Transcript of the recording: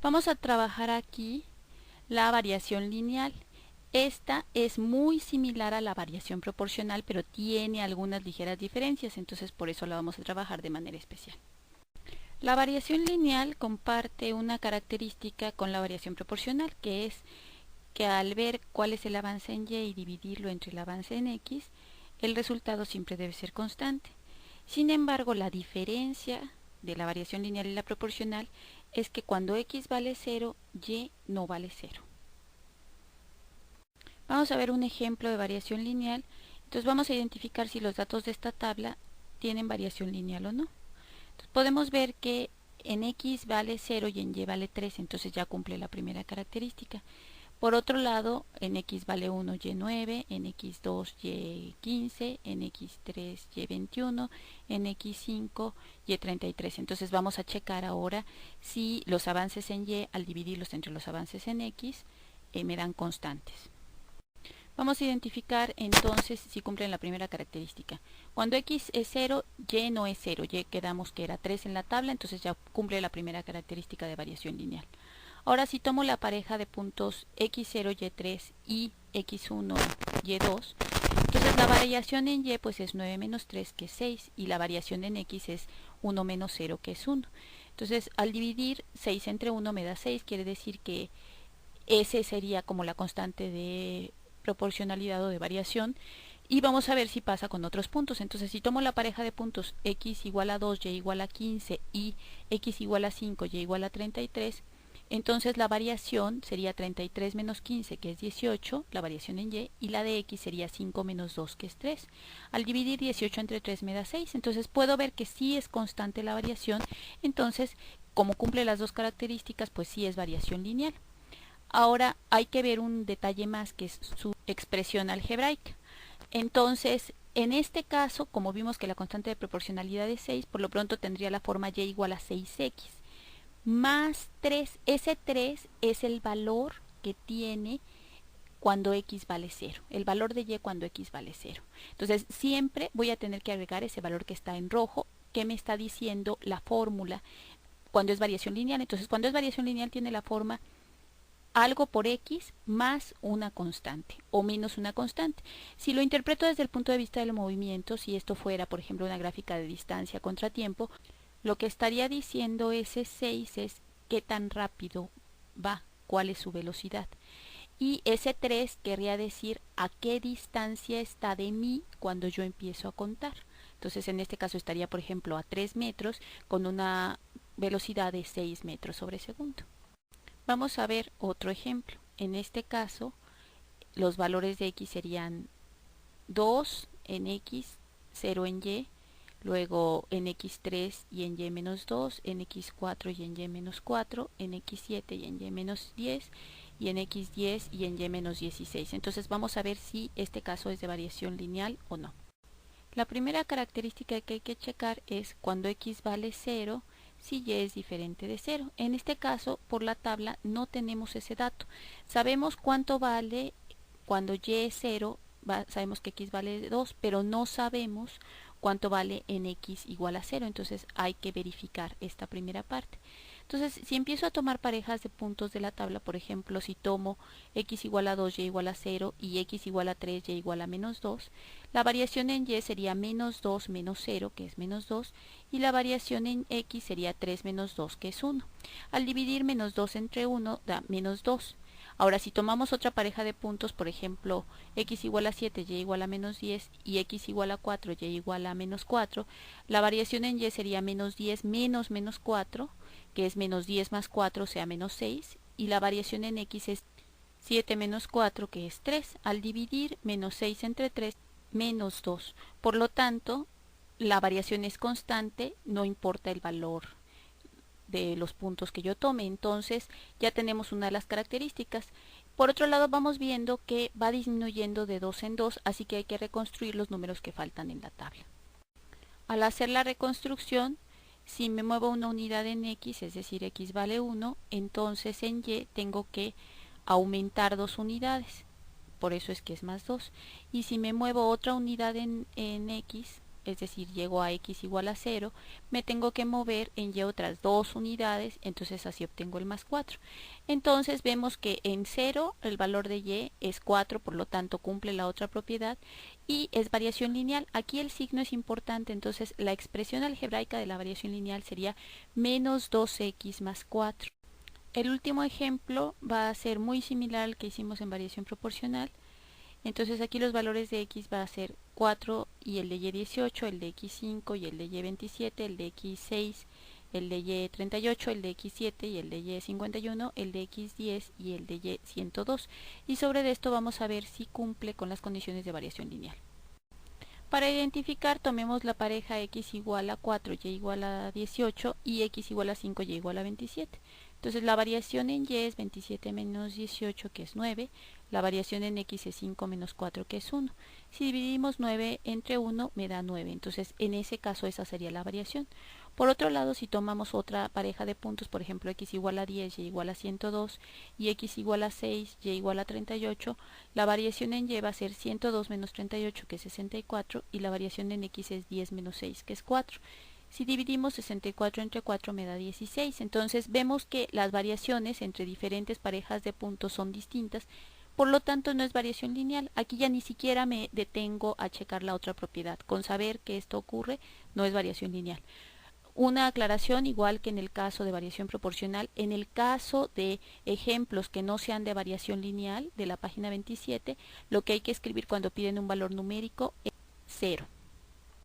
Vamos a trabajar aquí la variación lineal. Esta es muy similar a la variación proporcional, pero tiene algunas ligeras diferencias, entonces por eso la vamos a trabajar de manera especial. La variación lineal comparte una característica con la variación proporcional, que es que al ver cuál es el avance en Y y dividirlo entre el avance en X, el resultado siempre debe ser constante. Sin embargo, la diferencia de la variación lineal y la proporcional es que cuando X vale 0, Y no vale 0. Vamos a ver un ejemplo de variación lineal. Entonces vamos a identificar si los datos de esta tabla tienen variación lineal o no. Entonces podemos ver que en X vale 0 y en Y vale 3, entonces ya cumple la primera característica. Por otro lado, en X vale 1, Y 9, en X2, Y 15, en X3, Y 21, en X5, Y 33. Entonces vamos a checar ahora si los avances en Y, al dividirlos entre los avances en X, me dan constantes. Vamos a identificar entonces si cumplen la primera característica. Cuando X es 0, Y no es 0. Y quedamos que era 3 en la tabla, entonces ya cumple la primera característica de variación lineal. Ahora si tomo la pareja de puntos X0, Y3 y X1, Y2, entonces la variación en Y pues es 9 menos 3, que es 6, y la variación en X es 1 menos 0, que es 1. Entonces al dividir 6 entre 1 me da 6, quiere decir que ese sería como la constante de proporcionalidad o de variación. Y vamos a ver si pasa con otros puntos. Entonces si tomo la pareja de puntos X igual a 2, Y igual a 15 y X igual a 5, Y igual a 33, entonces la variación sería 33 menos 15, que es 18, la variación en Y la de X sería 5 menos 2, que es 3. Al dividir 18 entre 3 me da 6, entonces puedo ver que sí es constante la variación. Entonces, como cumple las dos características, pues sí es variación lineal. Ahora hay que ver un detalle más, que es su expresión algebraica. Entonces, en este caso, como vimos que la constante de proporcionalidad es 6, por lo pronto tendría la forma Y igual a 6X más 3. Ese 3 es el valor que tiene cuando X vale 0, el valor de Y cuando X vale 0. Entonces siempre voy a tener que agregar ese valor que está en rojo, que me está diciendo la fórmula cuando es variación lineal. Entonces cuando es variación lineal tiene la forma algo por X más una constante o menos una constante. Si lo interpreto desde el punto de vista del movimiento, si esto fuera por ejemplo una gráfica de distancia contra tiempo, lo que estaría diciendo ese 6 es qué tan rápido va, cuál es su velocidad. Y ese 3 querría decir a qué distancia está de mí cuando yo empiezo a contar. Entonces en este caso estaría por ejemplo a 3 metros con una velocidad de 6 metros sobre segundo. Vamos a ver otro ejemplo. En este caso los valores de X serían 2 en X, 0 en Y, luego en X3 y en Y menos 2, en X4 y en Y menos 4, en X7 y en Y menos 10, y en X10 y en Y menos 16. Entonces vamos a ver si este caso es de variación lineal o no. La primera característica que hay que checar es cuando X vale 0, si Y es diferente de 0. En este caso, por la tabla no tenemos ese dato. Sabemos cuánto vale cuando Y es 0, sabemos que X vale 2, pero no sabemos cuánto vale en X igual a 0. Entonces hay que verificar esta primera parte. Entonces, si empiezo a tomar parejas de puntos de la tabla, por ejemplo, si tomo X igual a 2, Y igual a 0 y X igual a 3, Y igual a menos 2, la variación en Y sería menos 2 menos 0, que es menos 2, y la variación en X sería 3 menos 2, que es 1. Al dividir menos 2 entre 1 da menos 2. Ahora, si tomamos otra pareja de puntos, por ejemplo, X igual a 7, Y igual a menos 10 y X igual a 4, Y igual a menos 4, la variación en Y sería menos 10 menos menos 4, que es menos 10 más 4, o sea menos 6, y la variación en X es 7 menos 4, que es 3. Al dividir menos 6 entre 3, menos 2. Por lo tanto, la variación es constante, no importa el valor de los puntos que yo tome. Entonces ya tenemos una de las características. Por otro lado, vamos viendo que va disminuyendo de 2 en 2, así que hay que reconstruir los números que faltan en la tabla. Al hacer la reconstrucción, si me muevo una unidad en X, es decir, X vale 1, entonces en Y tengo que aumentar 2 unidades. Por eso es que es más 2. Y si me muevo otra unidad en X, es decir, llego a x igual a 0, me tengo que mover en y otras 2 unidades, entonces así obtengo el más 4. Entonces vemos que en 0 el valor de y es 4, por lo tanto cumple la otra propiedad y es variación lineal. Aquí el signo es importante, entonces la expresión algebraica de la variación lineal sería menos 2x más 4. El último ejemplo va a ser muy similar al que hicimos en variación proporcional. Entonces aquí los valores de x va a ser 4 y el de y 18, el de x 5 y el de y 27, el de x 6, el de y 38, el de x 7 y el de y 51, el de x 10 y el de y 102. Y sobre esto vamos a ver si cumple con las condiciones de variación lineal. Para identificar, tomemos la pareja x igual a 4, y igual a 18 y x igual a 5, y igual a 27. Entonces la variación en y es 27 menos 18, que es 9. La variación en x es 5 menos 4, que es 1. Si dividimos 9 entre 1, me da 9. Entonces en ese caso esa sería la variación. Por otro lado, si tomamos otra pareja de puntos, por ejemplo x igual a 10, y igual a 102 y x igual a 6, y igual a 38, la variación en y va a ser 102 menos 38, que es 64, y la variación en x es 10 menos 6, que es 4. Si dividimos 64 entre 4 me da 16. Entonces vemos que las variaciones entre diferentes parejas de puntos son distintas. Por lo tanto no es variación lineal. Aquí ya ni siquiera me detengo a checar la otra propiedad. Con saber que esto ocurre no es variación lineal. Una aclaración, igual que en el caso de variación proporcional, en el caso de ejemplos que no sean de variación lineal de la página 27, lo que hay que escribir cuando piden un valor numérico es 0.